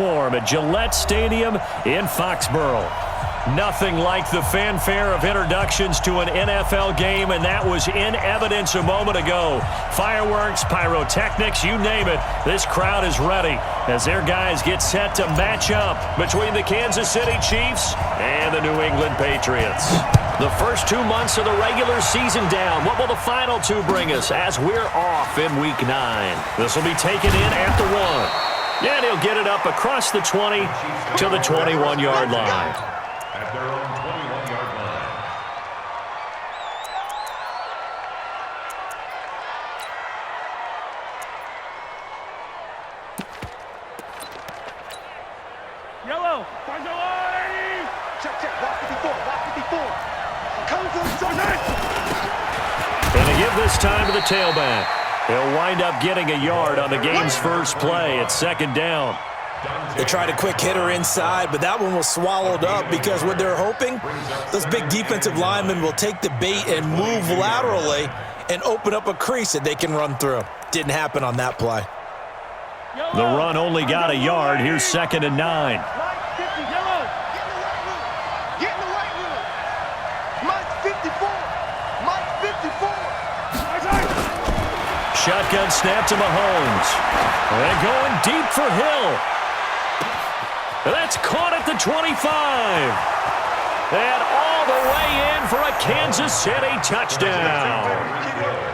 At Gillette Stadium in Foxborough. Nothing like the fanfare of introductions to an NFL game, and that was in evidence a moment ago. Fireworks, pyrotechnics, you name it. This crowd is ready as their guys get set to match up between the Kansas City Chiefs and the New England Patriots. The first 2 months of the regular season down. What will the final two bring us as we're off in Week 9? This will be taken in at the 1. And he'll get it up across the 20 to the 21-yard line. At their own 21-yard line. Yellow. Check. Block 54. Comes inside. And they give this time to the tailback. He'll wind up getting a yard on the game's first play at second down. They tried a quick hitter inside, but that one was swallowed up because what they're hoping, those big defensive linemen will take the bait and move laterally and open up a crease that they can run through. Didn't happen on that play. The run only got a yard. Here's 2nd and 9. Shotgun snap to Mahomes. And going deep for Hill. That's caught at the 25. And all the way in for a Kansas City touchdown.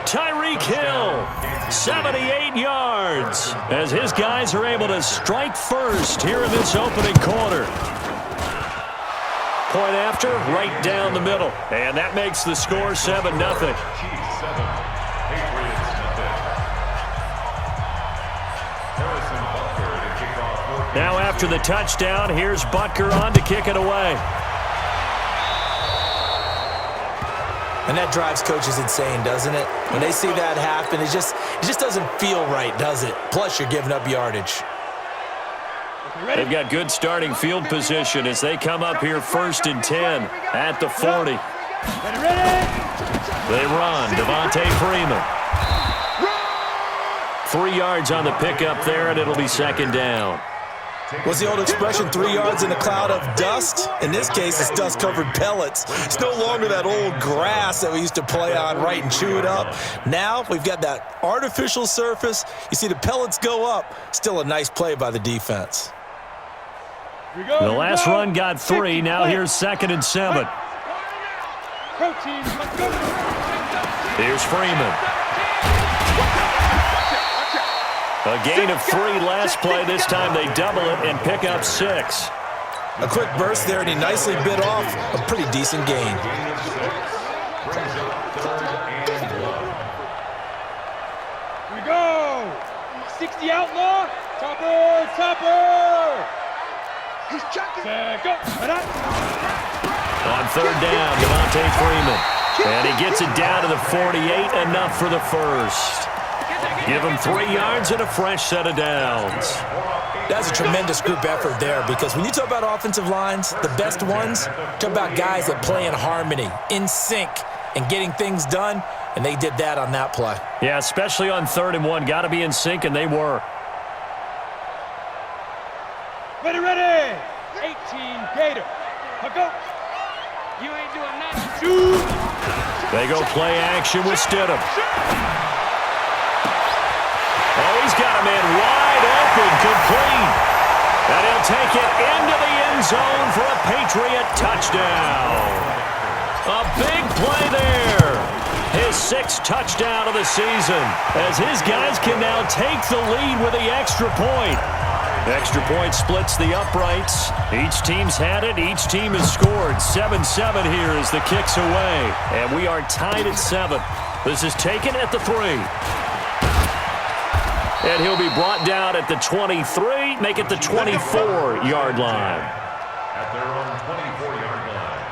Tyreek Hill, 78 yards, as his guys are able to strike first here in this opening quarter. Point after, right down the middle. And that makes the score 7-0. Now after the touchdown, here's Butker on to kick it away. And that drives coaches insane, doesn't it? When they see that happen, it just doesn't feel right, does it? Plus, you're giving up yardage. They've got good starting field position as they come up here 1st and 10 at the 40. They run. Devontae Freeman. 3 yards on the pickup there, and it'll be 2nd down. What's the old expression, 3 yards in a cloud of dust? In this case, it's dust-covered pellets. It's no longer that old grass that we used to play on, right, and chew it up. Now we've got that artificial surface. You see the pellets go up. Still a nice play by the defense. The last run got 3. Now here's 2nd and 7. Here's Freeman. A gain of 3 last play. This time they double it and pick up 6. A quick burst there, and he nicely bit off a pretty decent gain. Here we go. 60 outlaw. Topper. He's checking. On 3rd down, Devontae Freeman. And he gets it down to the 48, enough for the first. Give him 3 yards and a fresh set of downs. That's a tremendous group effort there, because when you talk about offensive lines, the best ones, talk about guys that play in harmony, in sync, and getting things done, and they did that on that play. Yeah, especially on 3rd and 1. Got to be in sync, and they were. Ready. 18 Gator. Go. You ain't doing nothing. Shoot. They go play action with Stidham. Oh, he's got a man wide open, complete. And he'll take it into the end zone for a Patriot touchdown. A big play there. His 6th touchdown of the season, as his guys can now take the lead with the extra point. Extra point splits the uprights. Each team's had it. Each team has scored. 7-7 here as the kick's away. And we are tied at 7. This is taken at the 3. And he'll be brought down at the 23, make it the 24-yard line. At their own 24-yard line.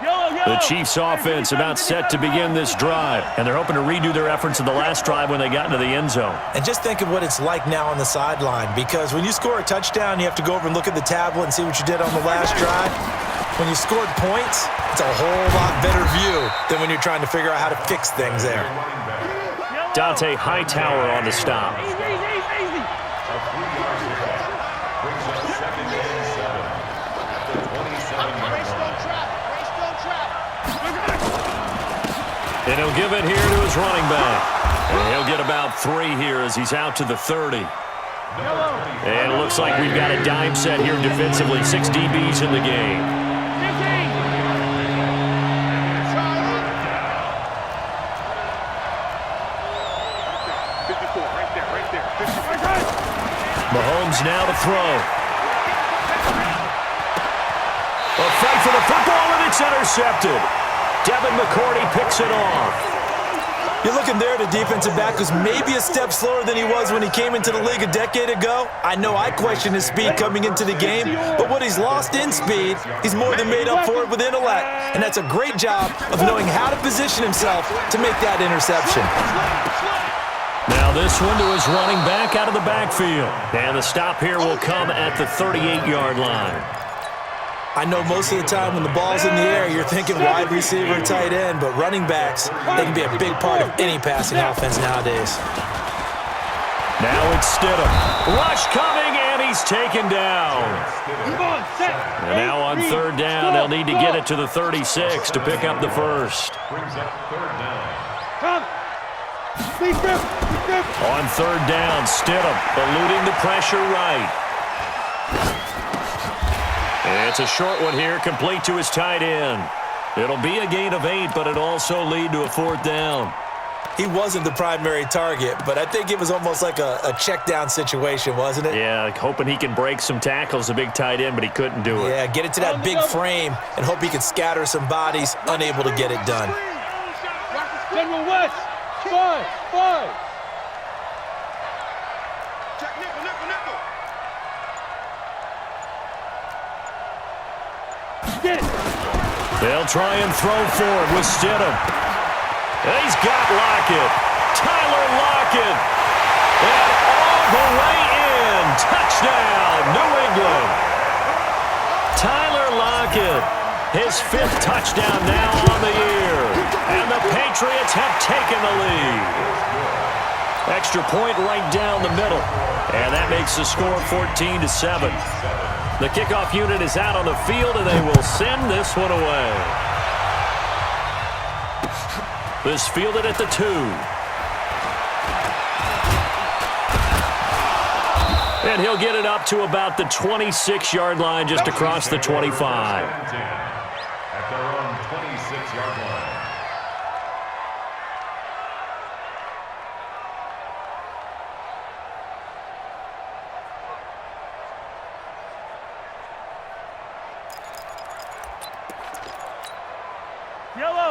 Yellow. The Chiefs offense about set to begin this drive, and they're hoping to redo their efforts in the last drive when they got into the end zone. And just think of what it's like now on the sideline, because when you score a touchdown, you have to go over and look at the tablet and see what you did on the last drive. When you scored points, it's a whole lot better view than when you're trying to figure out how to fix things there. Dante Hightower on the stop. And he'll give it here to his running back. And he'll get about 3 here as he's out to the 30. And it looks like we've got a dime set here defensively. 6 DBs in the game. 54, right there. 54. Mahomes now to throw. A fight for the football, and it's intercepted. Devin McCourty picks it off. You're looking there at a defensive back who's maybe a step slower than he was when he came into the league a decade ago. I know I questioned his speed coming into the game, but what he's lost in speed, he's more than made up for it with intellect. And that's a great job of knowing how to position himself to make that interception. Now this one to his running back out of the backfield. And the stop here will come at the 38-yard line. I know most of the time when the ball's in the air, you're thinking wide receiver, tight end, but running backs, they can be a big part of any passing offense nowadays. Now it's Stidham. Rush coming, and he's taken down. And now on third down, they'll need to get it to the 36 to pick up the first. On third down, Stidham eluding the pressure right. It's a short one here, complete to his tight end. It'll be a gain of 8, but it'll also lead to a fourth down. He wasn't the primary target, but I think it was almost like a check down situation, wasn't it? Yeah, hoping he can break some tackles, a big tight end, but he couldn't do it. Yeah, get it to that big frame and hope he can scatter some bodies, unable to get it done. General West, 5. Check nickel. Get it. They'll try and throw forward with Stidham. And he's got Lockett. Tyler Lockett. And all the way in. Touchdown, New England. Tyler Lockett. His 5th touchdown now on the year. And the Patriots have taken the lead. Extra point right down the middle. And that makes the score 14-7. The kickoff unit is out on the field, and they will send this one away. This fielded at the 2. And he'll get it up to about the 26-yard line, just across the 25. At their own 26-yard line.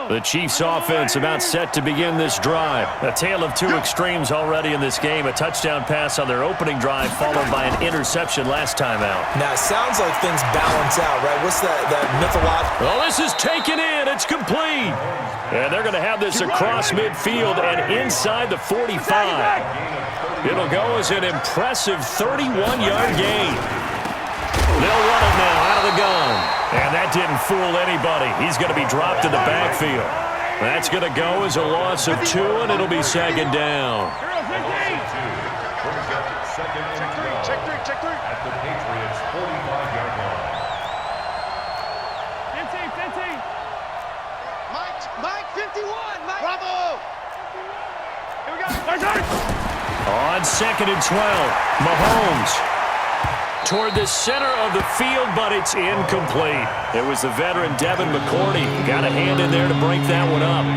The Chiefs offense about set to begin this drive. A tale of 2 extremes already in this game. A touchdown pass on their opening drive followed by an interception last time out. Now, it sounds like things balance out, right? What's that mythological? Well, this is taken in. It's complete. And they're going to have this across midfield and inside the 45. It'll go as an impressive 31-yard gain. They'll run it now out of the gun. And that didn't fool anybody. He's going to be dropped in the backfield. That's going to go as a loss of 2, and it'll be second down. Check three. At the Patriots' 45-yard line. 15. Mike, 51. Mike. Bravo. Here we go. On 2nd and 12, Mahomes toward the center of the field, but it's incomplete. It was the veteran Devin McCourty. Got a hand in there to break that one up.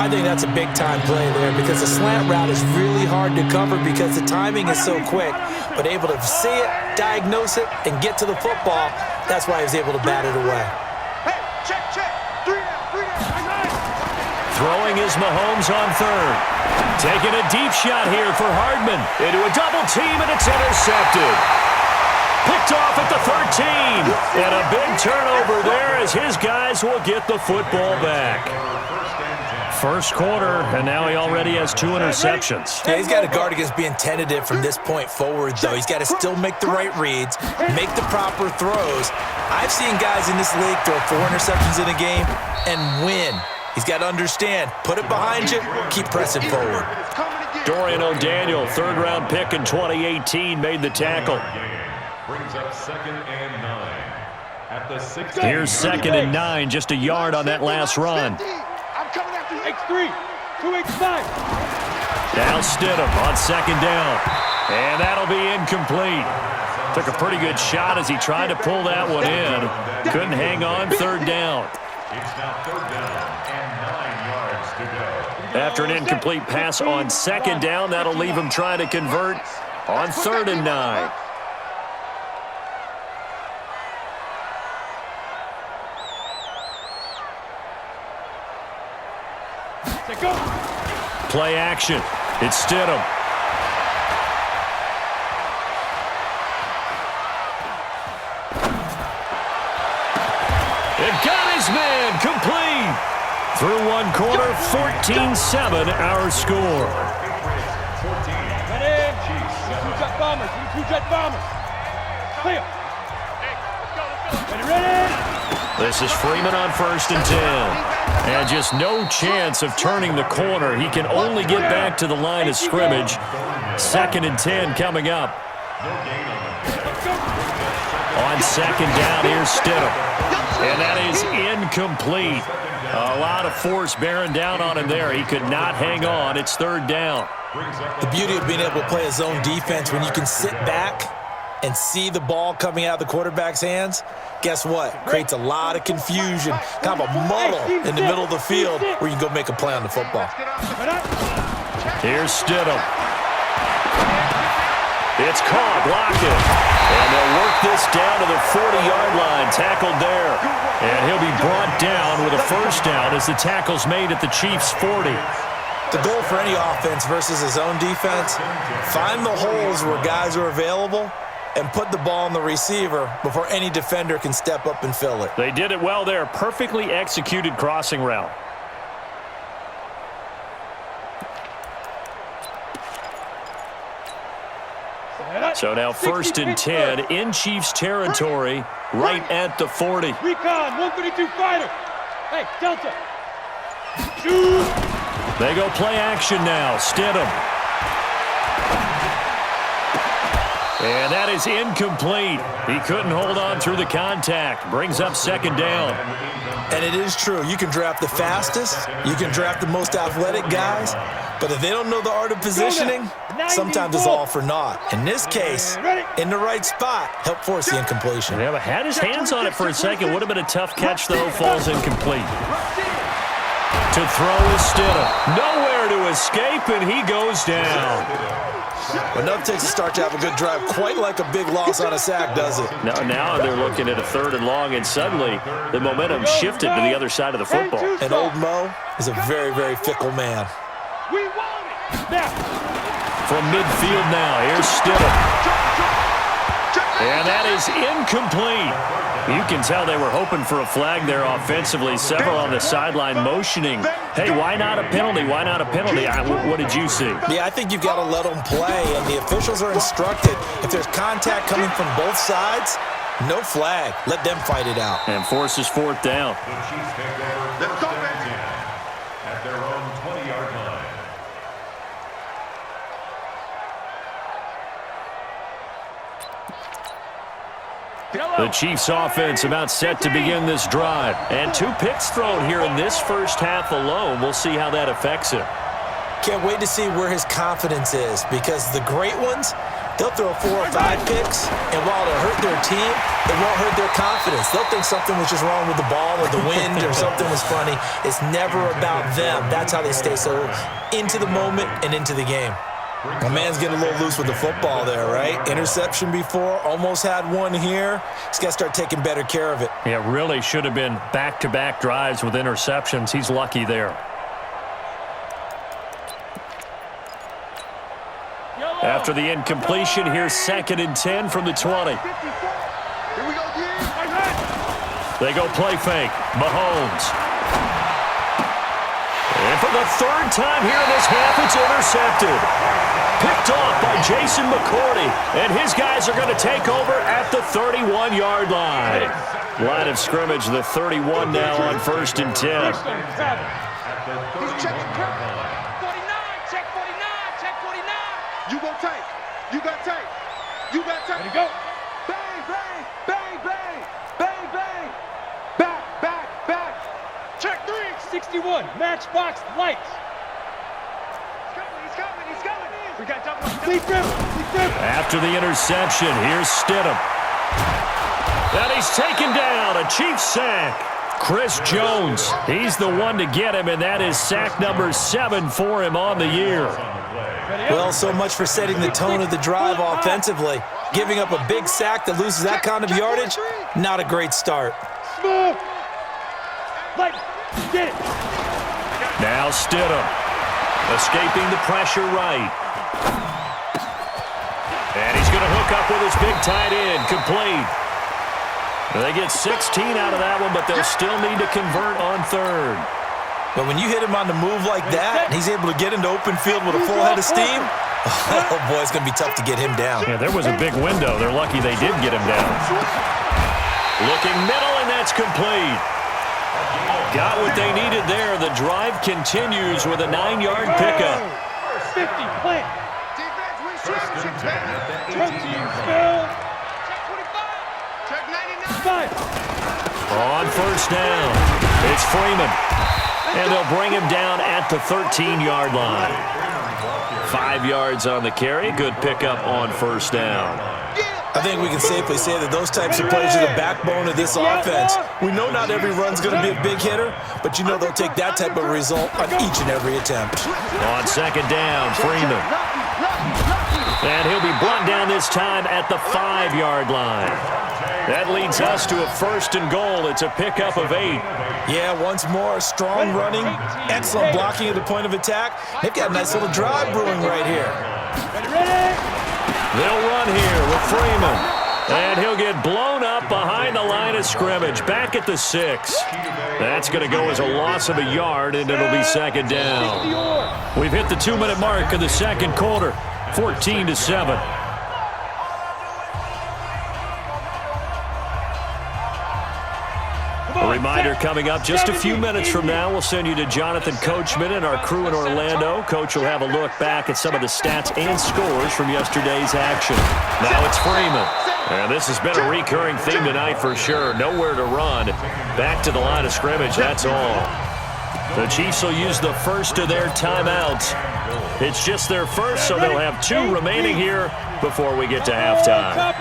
I think that's a big-time play there because the slant route is really hard to cover because the timing is so quick. But able to see it, diagnose it, and get to the football, that's why he was able to bat it away. Hey, check. 3 down. Throwing is Mahomes on third. Taking a deep shot here for Hardman. Into a double team, and it's intercepted. Picked off at the 13. And a big turnover there as his guys will get the football back. First quarter, and now he already has 2 interceptions. Yeah, he's got to guard against being tentative from this point forward, though. He's got to still make the right reads, make the proper throws. I've seen guys in this league throw 4 interceptions in a game and win. He's got to understand, put it behind you, keep pressing forward. Dorian O'Daniel, third-round pick in 2018, made the tackle. Brings up 2nd and 9 at the 6. Here's 2nd and 9, just a yard on that last run. I'm coming after you. X3, 2X5. Now Stidham on 2nd down. And that'll be incomplete. Took a pretty good shot as he tried to pull that one in. Couldn't hang on, 3rd down. It's now 3rd down and 9 yards to go. After an incomplete pass on 2nd down, that'll leave him trying to convert on 3rd and 9. Play action. It's Stidham. It got his man complete. Through one quarter, 14-7 our score. Two-jet bombers. Two-jet bombers. Clear. Ready. This is Freeman on 1st and 10. And just no chance of turning the corner. He can only get back to the line of scrimmage. 2nd and 10 coming up. On 2nd down, here's Stidham. And that is incomplete. A lot of force bearing down on him there. He could not hang on. It's 3rd down. The beauty of being able to play a zone defense when you can sit back and see the ball coming out of the quarterback's hands, guess what? Creates a lot of confusion, kind of a muddle in the middle of the field where you can go make a play on the football. Here's Stidham. It's caught, Lockett. And they'll work this down to the 40-yard line, tackled there. And he'll be brought down with a 1st down as the tackle's made at the Chiefs' 40. The goal for any offense versus a zone defense, find the holes where guys are available and put the ball on the receiver before any defender can step up and fill it. They did it well there. Perfectly executed crossing route. So now 1st and 10 in Chiefs territory, right at the 40. Recon, 132 fighter. Hey, Delta. Shoot. They go play action now. Stidham. And that is incomplete. He couldn't hold on through the contact. Brings up 2nd down. And it is true. You can draft the fastest. You can draft the most athletic guys. But if they don't know the art of positioning, sometimes it's all for naught. In this case, in the right spot, help force the incompletion. Yeah, but had his hands on it for a second. Would have been a tough catch, though. Falls incomplete. To throw is Stidham. Nowhere to escape, and he goes down. Enough takes a start to have a good drive, quite like a big loss on a sack, does it? Now they're looking at a 3rd and long, and suddenly the momentum shifted to the other side of the football. And old Mo is a very, very fickle man. We want it. Now. From midfield now, here's Stidham. And that is incomplete. You can tell they were hoping for a flag there offensively. Several on the sideline motioning. Hey, why not a penalty? Why not a penalty? What did you see? Yeah, I think you've got to let them play, and the officials are instructed. If there's contact coming from both sides, no flag. Let them fight it out. And forces 4th down. The Chiefs take over 1st and 10 at their own 20-yard line. The Chiefs offense about set to begin this drive. And 2 picks thrown here in this first half alone. We'll see how that affects him. Can't wait to see where his confidence is, because the great ones, they'll throw 4 or 5 picks, and while it'll hurt their team, it won't hurt their confidence. They'll think something was just wrong with the ball or the wind or something was funny. It's never about them. That's how they stay so into the moment and into the game. My man's getting a little loose with the football there, right? Interception before, almost had one here. He's got to start taking better care of it. Yeah, really should have been back-to-back drives with interceptions. He's lucky there. After the incompletion, here's 2nd and 10 from the 20. Here we go, They go play fake. Mahomes. And for the third time here in this half, it's intercepted. Picked off by Jason McCourty. And his guys are going to take over at the 31-yard line. Line of scrimmage, the 31 now on 1st and 10. He's checking 49, check 49, check 49. You go take. You got take. You got take. Ready to go. Bang, bang, bang, bang, bang, bang. Back, back, back. Check 3. 61, matchbox lights. He's coming, he's coming. We got double. After the interception, here's Stidham. And he's taken down, a Chiefs sack. Chris Jones, he's the one to get him, and that is sack number 7 for him on the year. Well, so much for setting the tone of the drive offensively. Giving up a big sack that loses that kind of yardage, not a great start. Smooth. Like, get it. Now Stidham, escaping the pressure right. And he's going to hook up with his big tight end, complete. They get 16 out of that one, but they'll still need to convert on 3rd. But when you hit him on the move like that, and he's able to get into open field with a full head of steam, oh boy, it's going to be tough to get him down. Yeah, there was a big window. They're lucky they did get him down. Looking middle, and that's complete. Got what they needed there. The drive continues with a 9-yard pickup. 50, plant. Defense wins championships, baby. Protein spill. Check 25. Check 99. 5. On 1st down, it's Freeman. And they'll bring him down at the 13-yard line. 5 yards on the carry. Good pickup on 1st down. I think we can safely say that those types of plays are the backbone of this offense. We know not every run's going to be a big hitter, but you know they'll take that type of result on each and every attempt. On 2nd down, Freeman. And he'll be brought down this time at the 5-yard line. That leads us to a 1st and goal. It's a pickup of 8. Yeah, once more, strong running, excellent blocking at the point of attack. They've got a nice little drive brewing right here. They'll run here with Freeman. And he'll get blown up behind the line of scrimmage, back at the 6. That's going to go as a loss of a yard, and it'll be 2nd down. We've hit the 2-minute mark of the 2nd quarter, 14-7. A reminder coming up just a few minutes from now. We'll send you to Jonathan Coachman and our crew in Orlando. Coach will have a look back at some of the stats and scores from yesterday's action. Now it's Freeman. And this has been a recurring theme tonight for sure. Nowhere to run. Back to the line of scrimmage, that's all. The Chiefs will use the first of their timeouts. It's just their first, so they'll have 2 remaining here before we get to halftime.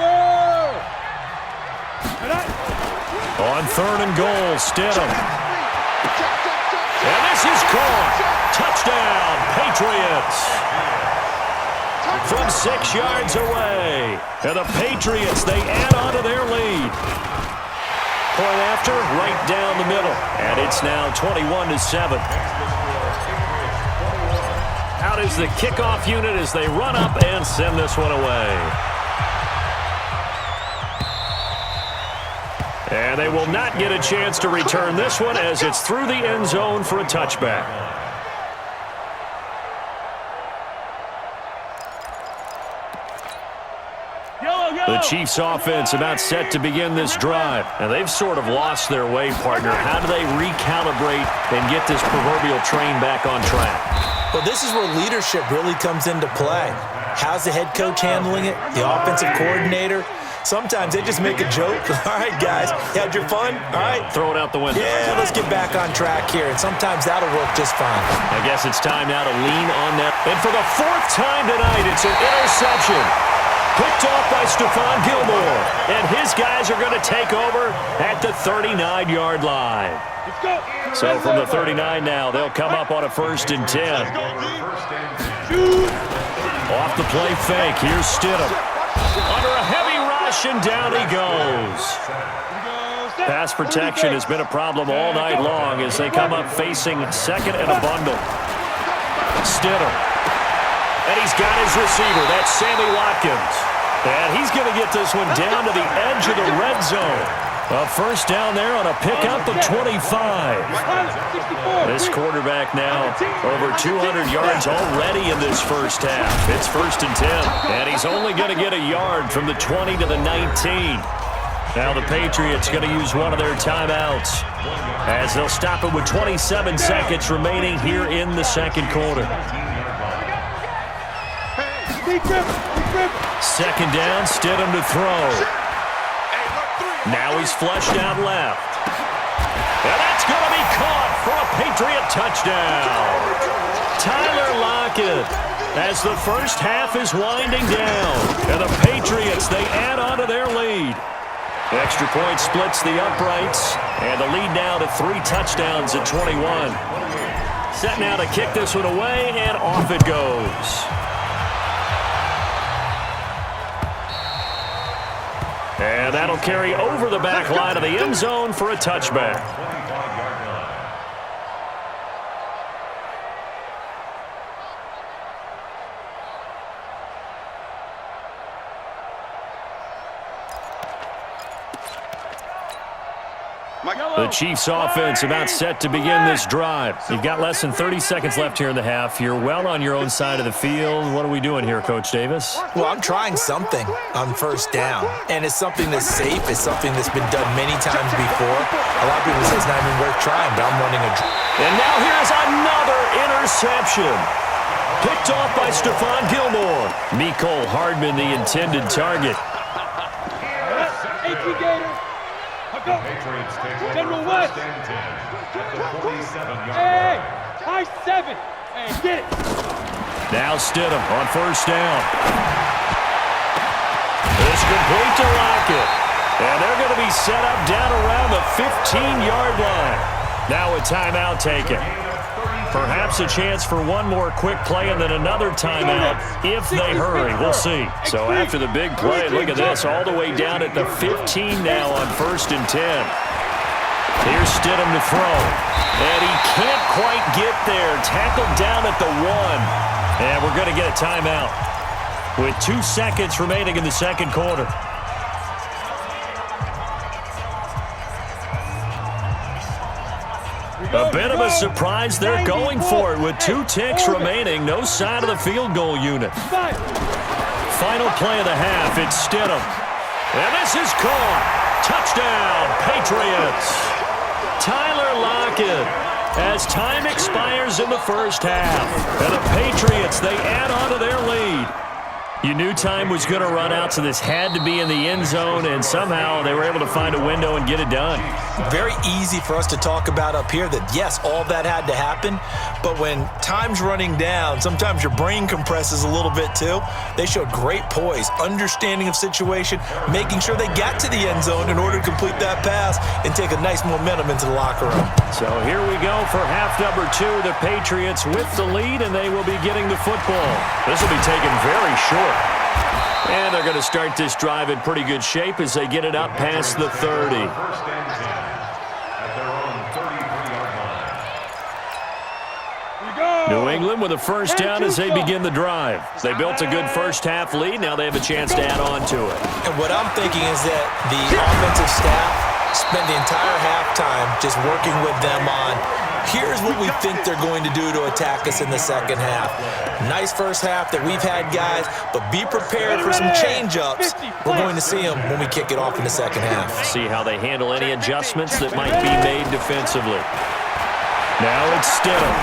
On 3rd and goal, Stidham. And this is caught. Touchdown, Patriots. From 6 yards away. And the Patriots, they add on to their lead. Point after, right down the middle. And it's now 21-7. Out is the kickoff unit as they run up and send this one away. And they will not get a chance to return this one as it's through the end zone for a touchback. The Chiefs offense about set to begin this drive. And they've sort of lost their way, partner. How do they recalibrate and get this proverbial train back on track? Well, this is where leadership really comes into play. How's the head coach handling it? The offensive coordinator? Sometimes they just make a joke. All right, guys, you had your fun? All right. Throw it out the window. Yeah, let's get back on track here, and sometimes that'll work just fine. I guess it's time now to lean on that. And for the 4th time tonight, it's an interception. Picked off by Stephon Gilmore. And his guys are going to take over at the 39-yard line. So from the 39 now, they'll come up on a 1st and 10. Off the play fake, here's Stidham. Under a heavy rush, and down he goes. Pass protection has been a problem all night long as they come up facing 2nd and a bundle. Stidham. And he's got his receiver. That's Sammy Watkins. And he's going to get this one down to the edge of the red zone. A first down there on a pickup of 25. This quarterback now over 200 yards already in this first half. It's 1st and 10, and he's only going to get a yard from the 20 to the 19. Now the Patriots going to use one of their timeouts as they'll stop it with 27 seconds remaining here in the second quarter. Second down, Stidham to throw. Now he's flushed out left. And that's going to be caught for a Patriot touchdown. Tyler Lockett as the first half is winding down. And the Patriots, they add on to their lead. The extra point splits the uprights, and the lead now to 3 touchdowns at 21. Set now to kick this one away, and off it goes. And that'll carry over the back line of the end zone for a touchback. The Chiefs offense about set to begin this drive. You've got less than 30 seconds left here in the half. You're well on your own side of the field. What are we doing here, Coach Davis? Well, I'm trying something on first down, and it's something that's safe. It's something that's been done many times before. A lot of people say it's not even worth trying, but I'm running a... And now here's another interception. Picked off by Stephon Gilmore. Mecole Hardman, the intended target. Patriots take over first and 10 at the 47-yard line. High 7. Hey, get it. Now Stidham on first down. It's complete to Lockett. And they're going to be set up down around the 15-yard line. Now a timeout taken. Perhaps a chance for one more quick play and then another timeout if they hurry. We'll see. So after the big play, look at this, all the way down at the 15 now on 1st and 10. Here's Stidham to throw. And he can't quite get there. Tackled down at the 1. And we're going to get a timeout with 2 seconds remaining in the second quarter. A bit of a surprise. They're going for it with 2 ticks remaining. No sign of the field goal unit. Final play of the half. It's Stidham. And this is caught. Touchdown, Patriots. Tyler Lockett as time expires in the first half. And the Patriots, they add on to their lead. You knew time was going to run out, so this had to be in the end zone, and somehow they were able to find a window and get it done. Very easy for us to talk about up here that, yes, all that had to happen, but when time's running down, sometimes your brain compresses a little bit too. They showed great poise, understanding of situation, making sure they got to the end zone in order to complete that pass and take a nice momentum into the locker room. So here we go for half number 2. The Patriots with the lead, and they will be getting the football. This will be taken very short. And they're going to start this drive in pretty good shape as they get it up past the 30. First and 10 at their own 33-yard line. New England with a first down as they begin the drive. They built a good first half lead. Now they have a chance to add on to it. And what I'm thinking is that the offensive staff spent the entire halftime just working with them on, here's what we think they're going to do to attack us in the second half. Nice first half that we've had, guys, but be prepared for some change-ups. We're going to see them when we kick it off in the second half. See how they handle any adjustments that might be made defensively. Now it's Stidham.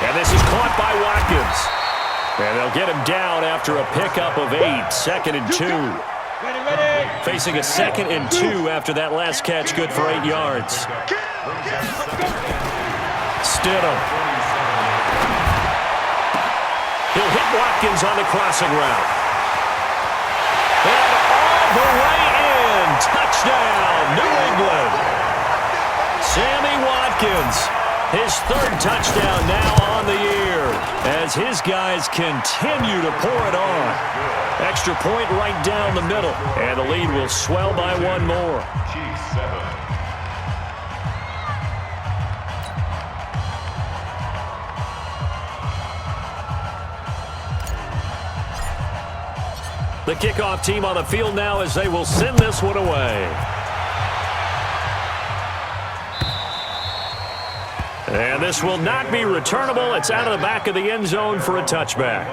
And this is caught by Watkins. And they'll get him down after a pickup of 8. 2nd and 2. Facing a 2nd and 2 after that last catch, good for 8 yards. Stidham. He'll hit Watkins on the crossing route. And all the way in. Touchdown, New England. Sammy Watkins, his 3rd touchdown now on the year as his guys continue to pour it on. Extra point right down the middle, and the lead will swell by 1 more. Chiefs 7. The kickoff team on the field now as they will send this one away. And this will not be returnable. It's out of the back of the end zone for a touchback.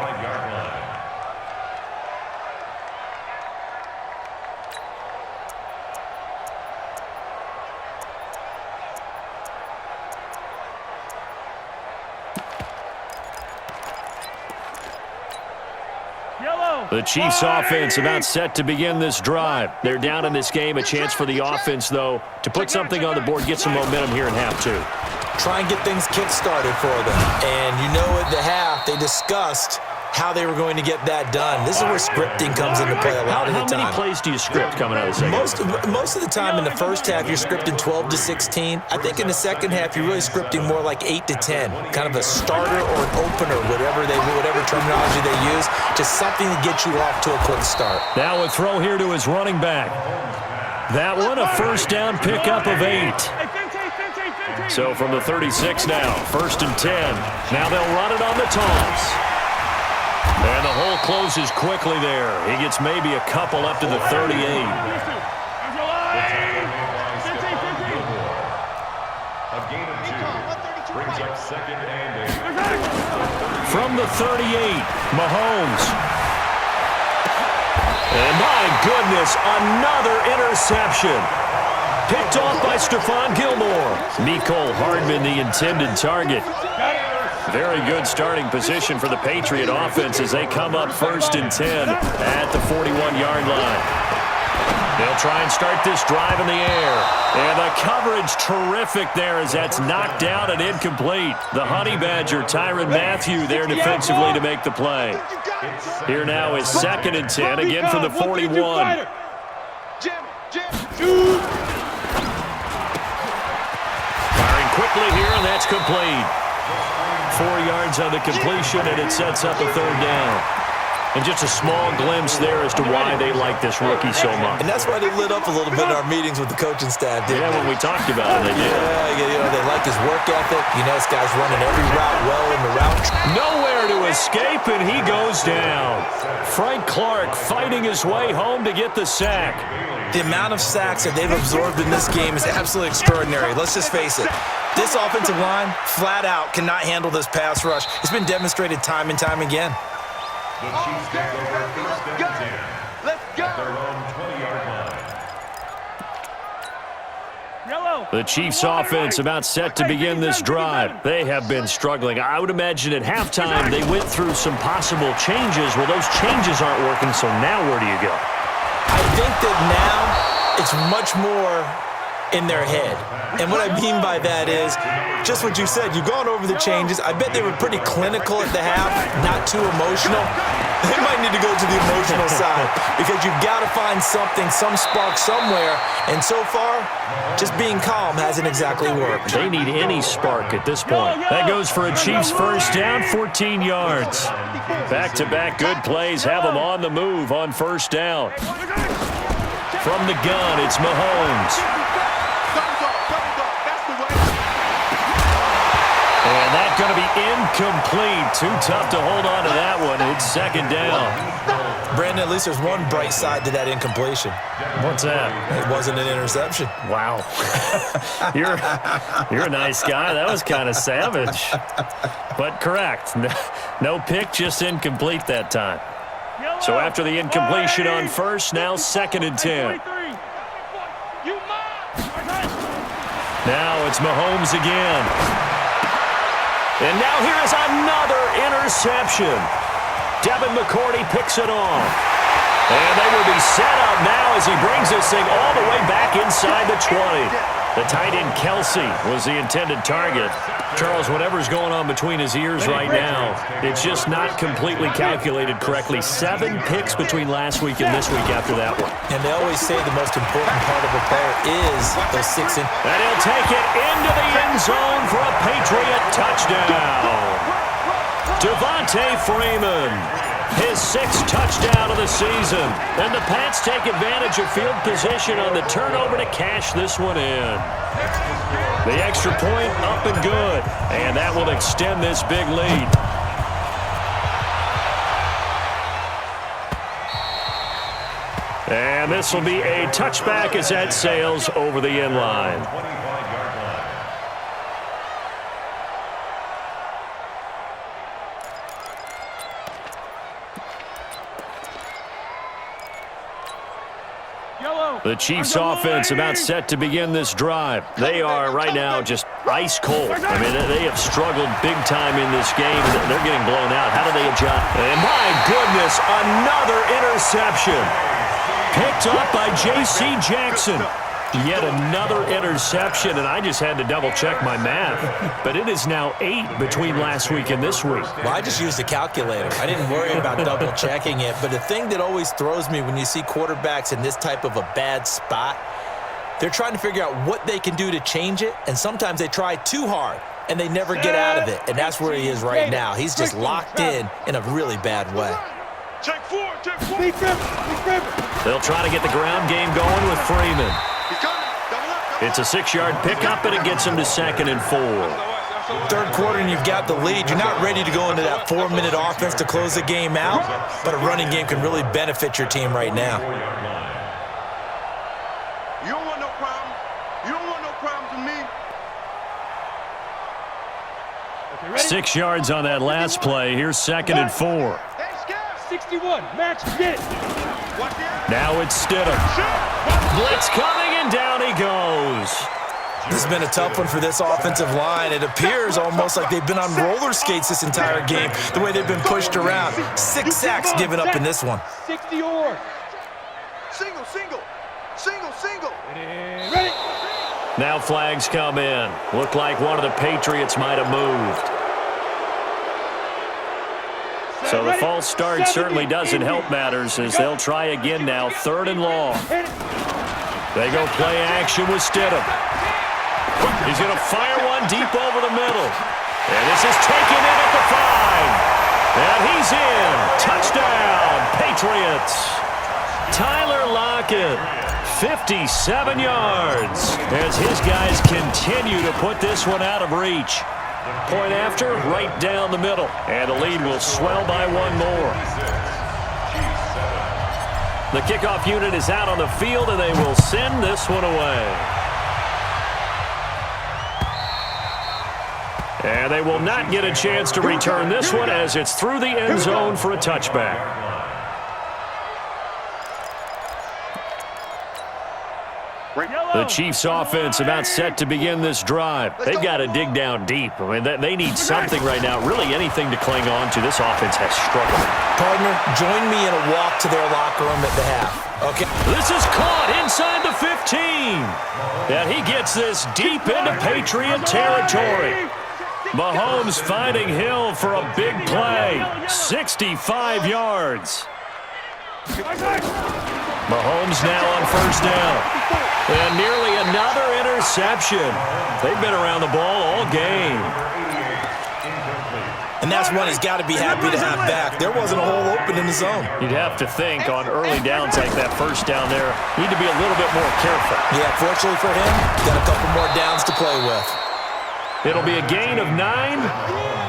The Chiefs offense about set to begin this drive. They're down in this game. A chance for the offense, though, to put something on the board, get some momentum here in half two. Try and get things kick-started for them. And you know at the half, they discussed how they were going to get that done. This is where scripting comes into play a lot of the time. How many plays do you script coming out of the second? Most of the time in the first half, you're scripting 12 to 16. I think in the second half, you're really scripting more like 8 to 10. Kind of a starter or an opener, whatever terminology they use. Just something to get you off to a quick start. Now a throw here to his running back. That one, a first down pickup of 8. So from the 36 now, 1st and 10. Now they'll run it on the toss. And the hole closes quickly there. He gets maybe a couple up to the 38. A gain of 2 brings up 2nd and 8. From the 38, Mahomes. And my goodness, another interception. Picked off by Stephon Gilmore. Mecole Hardman, the intended target. Very good starting position for the Patriot offense as they come up 1st and 10 at the 41-yard line. They'll try and start this drive in the air. And the coverage terrific there as that's knocked down and incomplete. The Honey Badger, Tyrann Mathieu, there defensively to make the play. Here now is 2nd and 10, again from the 41. Firing quickly here, and that's complete. 4 yards on the completion, and it sets up a 3rd down. And just a small glimpse there as to why they like this rookie so much. And that's why they lit up a little bit in our meetings with the coaching staff, didn't they? When we talked about it, they did. Yeah, they like his work ethic. This guy's running every route well in the route. Nowhere to escape, and he goes down. Frank Clark fighting his way home to get the sack. The amount of sacks that they've absorbed in this game is absolutely extraordinary. Let's just face it. This offensive line, flat out, cannot handle this pass rush. It's been demonstrated time and time again. The Chiefs take over 1st and 10 at their own 20-yard line. The Chiefs offense about set to begin this drive. They have been struggling. I would imagine at halftime they went through some possible changes. Well, those changes aren't working, so now where do you go? I think that now it's much more in their head. And what I mean by that is just what you said. You've gone over the changes. I bet they were pretty clinical at the half, not too emotional. They might need to go to the emotional side because you've got to find something, some spark somewhere. And so far, just being calm hasn't exactly worked. They need any spark at this point. That goes for a Chiefs first down, 14 yards. Back-to-back good plays have them on the move on 1st down. From the gun, it's Mahomes. And that's going to be incomplete. Too tough to hold on to that one. It's 2nd down. Brandon, at least there's one bright side to that incompletion. What's that? It wasn't an interception. Wow. You're a nice guy. That was kind of savage. But correct. No pick, just incomplete that time. So after the incompletion on 1st, now 2nd and 10. Now it's Mahomes again. And now here is another interception. Devin McCourty picks it off. And they will be set up now as he brings this thing all the way back inside the 20. The tight end Kelsey was the intended target. Charles, whatever's going on between his ears right now, it's just not completely calculated correctly. 7 picks between last week and this week after that one. And they always say the most important part of a player is those 6 in. And he'll take it into the end zone for a Patriot touchdown. Devontae Freeman, his 6th touchdown of the season. And the Pats take advantage of field position on the turnover to cash this one in. The extra point up and good. And that will extend this big lead. And this will be a touchback as that sails over the end line. The Chiefs offense about set to begin this drive. They are right now just ice cold. I mean, they have struggled big time in this game. They're getting blown out. How do they adjust? And my goodness, another interception. Picked up by J.C. Jackson. Yet another interception, and I just had to double-check my math. But it is now 8 between last week and this week. Well, I just used a calculator. I didn't worry about double-checking it. But the thing that always throws me when you see quarterbacks in this type of a bad spot, they're trying to figure out what they can do to change it, and sometimes they try too hard, and they never get out of it. And that's where he is right now. He's just locked in a really bad way. Check 4, check 4. Big River. They'll try to get the ground game going with Freeman. He's coming. Double up. It's a 6-yard pickup, and it gets him to 2nd and 4. Third quarter, and you've got the lead. You're not ready to go into that 4-minute offense to close the game out, but a running game can really benefit your team right now. You don't want no problems. You don't want no problems with me. 6 yards on that last play. Here's 2nd and 4. 61, match, get it. Now it's Stidham. Blitz coming, and down he goes. This has been a tough one for this offensive line. It appears almost like they've been on roller skates this entire game, the way they've been pushed around. 6 sacks given up in this one. 60 or. Single. Ready. Now flags come in. Looked like one of the Patriots might have moved. So the false start certainly doesn't help matters as they'll try again now, 3rd and long. They go play action with Stidham. He's going to fire one deep over the middle. And this is taken in at the 5. And he's in. Touchdown, Patriots. Tyler Lockett, 57 yards as his guys continue to put this one out of reach. Point after, right down the middle. And the lead will swell by 1 more. The kickoff unit is out on the field, and they will send this one away. And they will not get a chance to return this one as it's through the end zone for a touchback. The Chiefs offense about set to begin this drive. They've got to dig down deep. I mean, they need something right now, really anything to cling on to. This offense has struggled. Partner, join me in a walk to their locker room at the half. Okay. This is caught inside the 15. And he gets this deep into Patriot territory. Mahomes finding Hill for a big play. 65 yards. Mahomes now on 1st down. And nearly another interception. They've been around the ball all game. And that's one he's got to be happy to have back. There wasn't a hole open in the zone. You'd have to think on early downs like that 1st down there, need to be a little bit more careful. Yeah, fortunately for him, got a couple more downs to play with. It'll be a gain of 9,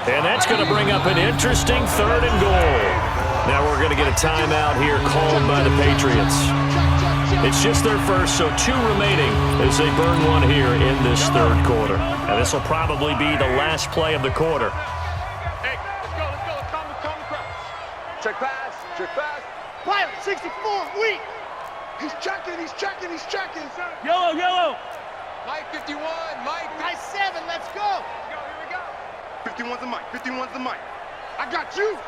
and that's going to bring up an interesting 3rd and goal. Now we're going to get a timeout here called by the Patriots. It's just their first, so 2 remaining as they burn one here in this 3rd quarter. And this will probably be the last play of the quarter. Hey, let's go. Calm the crowd. Check pass. Pilot, 64, weak. He's checking. Yellow. Mike 51, Mike. Nice 7, let's go. Here we go. 51's the mic. I got you.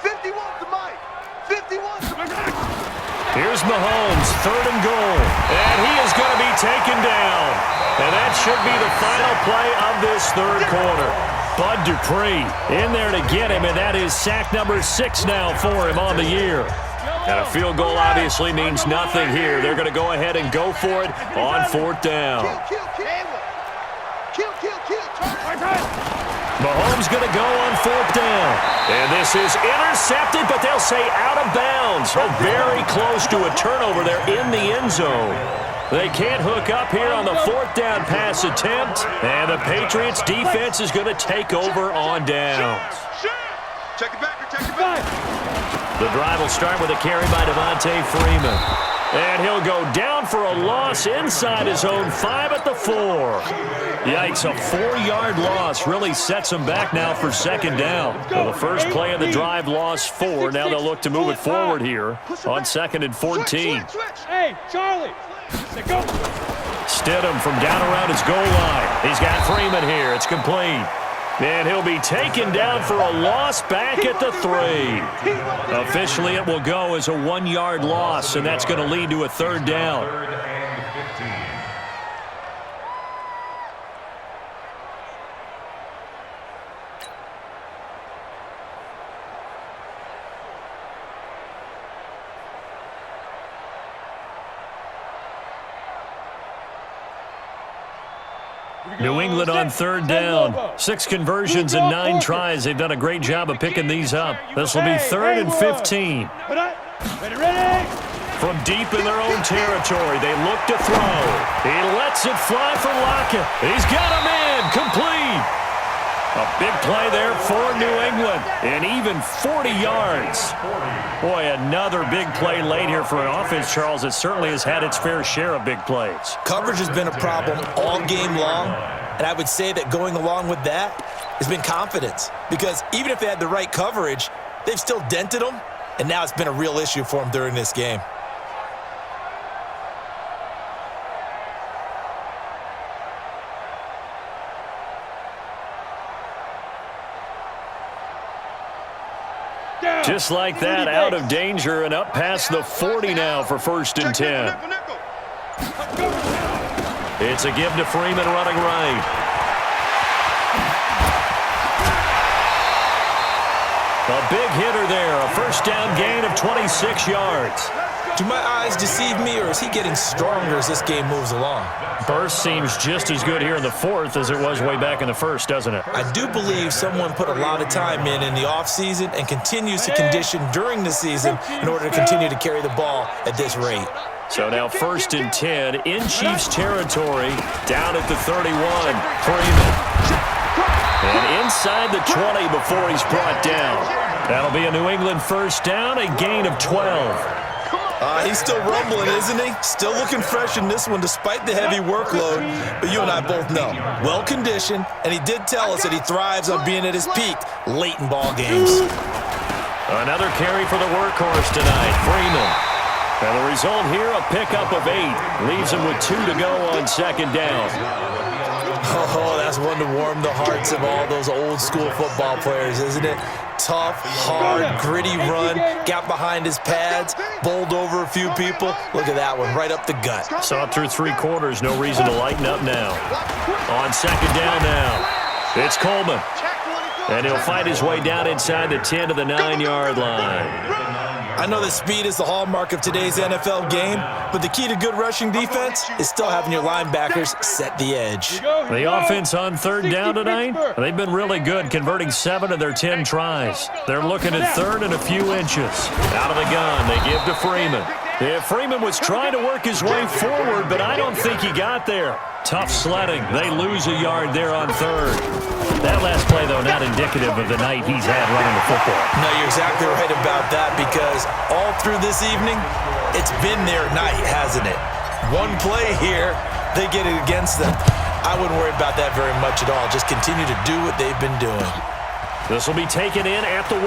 51's the mic. Here's Mahomes, 3rd and goal. And he is going to be taken down. And that should be the final play of this 3rd quarter. Bud Dupree in there to get him, and that is sack number 6 now for him on the year. And a field goal obviously means nothing here. They're going to go ahead and go for it on 4th down. Kill. Mahomes going to go on 4th down. And this is intercepted, but they'll say out of bounds. Oh, very close to a turnover there in the end zone. They can't hook up here on the 4th down pass attempt. And the Patriots defense is going to take over on downs. Check it back. The drive will start with a carry by Devontae Freeman. And he'll go down down for a loss inside his own 5 at the 4. Yikes, a 4-yard loss really sets him back now for second down. Well, the first play of the drive lost 4. Now they'll look to move it forward here on 2nd and 14. Hey, Charlie. Go. Stidham from down around his goal line. He's got Freeman here. It's complete. And he'll be taken down for a loss back at the 3. Officially, it will go as a 1-yard loss, and that's going to lead to a 3rd down. 3rd and 15. New England on 3rd down. 6 conversions and 9 tries. They've done a great job of picking these up. This will be 3rd and 15. Ready. From deep in their own territory, they look to throw. He lets it fly for Lockett. He's got him in. Complete. A big play there for New England, and even 40 yards. Boy, another big play late here for an offense, Charles, that certainly has had its fair share of big plays. Coverage has been a problem all game long, and I would say that going along with that has been confidence, because even if they had the right coverage, they've still dented them, and now it's been a real issue for them during this game. Just like that, out of danger and up past the 40 now for 1st and 10. It's a give to Freeman running right. A big hitter there, a 1st down gain of 26 yards. Do my eyes deceive me, or is he getting stronger as this game moves along? Burst seems just as good here in the 4th as it was way back in the 1st, doesn't it? I do believe someone put a lot of time in the offseason and continues to condition during the season in order to continue to carry the ball at this rate. So now 1st and 10 in Chiefs territory, down at the 31. Freeman. And inside the 20 before he's brought down. That'll be a New England 1st down, a gain of 12. He's still rumbling, isn't he? Still looking fresh in this one despite the heavy workload. But you and I both know, well-conditioned, and he did tell us that he thrives on being at his peak late in ball games. Another carry for the workhorse tonight, Freeman. And the result here, a pickup of 8. Leaves him with 2 to go on 2nd down. Oh, that's one to warm the hearts of all those old-school football players, isn't it? Tough, hard, gritty run, got behind his pads, bowled over a few people. Look at that one, right up the gut. Saw it through 3 quarters, no reason to lighten up now. On 2nd down now, it's Coleman. And he'll fight his way down inside the 10 to the 9-yard line. I know that speed is the hallmark of today's NFL game, but the key to good rushing defense is still having your linebackers set the edge. The offense on 3rd down tonight, they've been really good, converting 7 of their 10 tries. They're looking at 3rd and a few inches. Out of the gun, they give to Freeman. Yeah, Freeman was trying to work his way forward, but I don't think he got there. Tough sledding. They lose a yard there on 3rd. That last play, though, not indicative of the night he's had running the football. No, you're exactly right about that, because all through this evening, it's been their night, hasn't it? One play here, they get it against them. I wouldn't worry about that very much at all. Just continue to do what they've been doing. This will be taken in at the 1.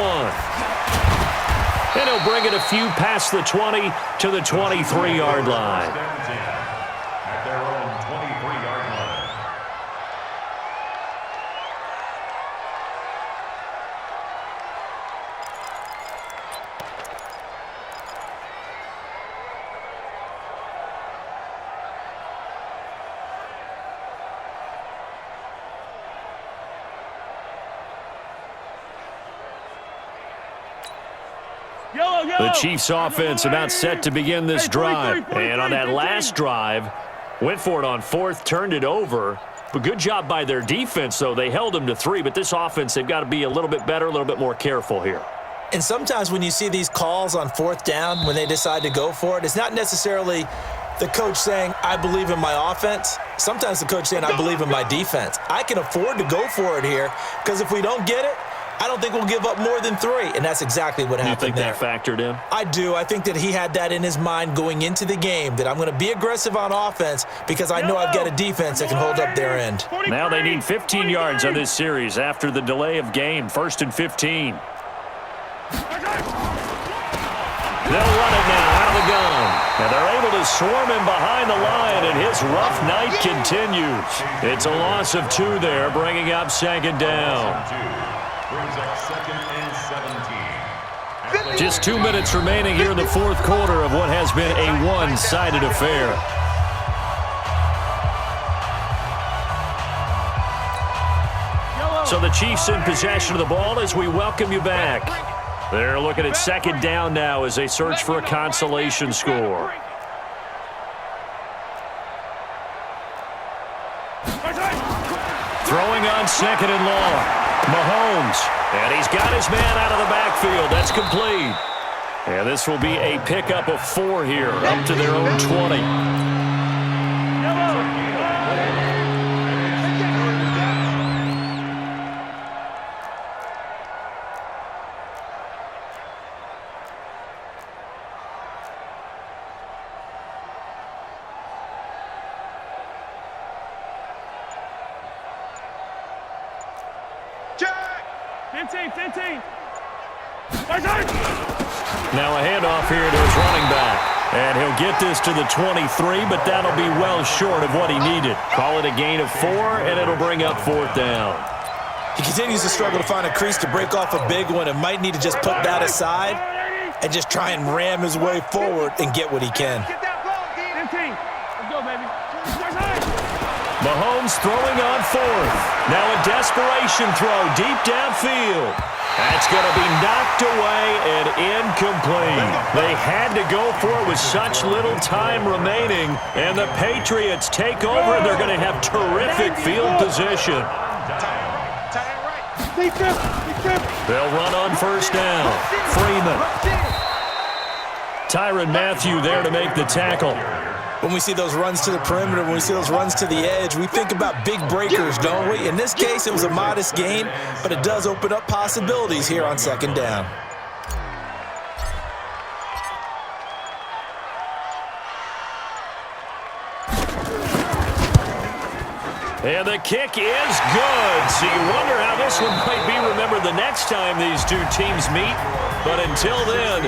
And he'll bring it a few past the 20 to the 23-yard line. At their own 23-yard line. The Chiefs offense about set to begin this drive. And on that last drive, went for it on 4th, turned it over. But good job by their defense, though. They held them to 3, but this offense, they've got to be a little bit better, a little bit more careful here. And sometimes when you see these calls on 4th down, when they decide to go for it, it's not necessarily the coach saying, I believe in my offense. Sometimes the coach saying, I believe in my defense. I can afford to go for it here, because if we don't get it, I don't think we'll give up more than 3, and that's exactly what happened there. You think that factored in? I do. I think that he had that in his mind going into the game, that I'm going to be aggressive on offense because I know I've got a defense that can hold up their end. Now they need 15 yards on this series after the delay of game. 1st and 15. They'll run it now out of the gun. And they're able to swarm him behind the line, and his rough night continues. It's a loss of 2 there, bringing up 2nd down. Brings up 2nd and 17. Just 2 minutes remaining here in the 4th quarter of what has been a one-sided affair. So the Chiefs in possession of the ball as we welcome you back. They're looking at 2nd down now as they search for a consolation score. Throwing on 2nd and long. Mahomes. And he's got his man out of the backfield. That's complete. And this will be a pickup of 4 here, up to their own 20. Now a handoff here to his running back. And he'll get this to the 23, but that'll be well short of what he needed. Call it a gain of 4, and it'll bring up 4th down. He continues to struggle to find a crease to break off a big one and might need to just put that aside and just try and ram his way forward and get what he can. Mahomes throwing on 4th. Now a desperation throw deep downfield. That's going to be knocked away and incomplete. They had to go for it with such little time remaining, and the Patriots take over, and they're going to have terrific field position. They'll run on 1st down. Freeman. Tyrann Mathieu there to make the tackle. When we see those runs to the perimeter, when we see those runs to the edge, we think about big breakers, don't we? In this case, it was a modest gain, but it does open up possibilities here on 2nd down. And the kick is good. So you wonder how this one might be remembered the next time these 2 teams meet. But until then,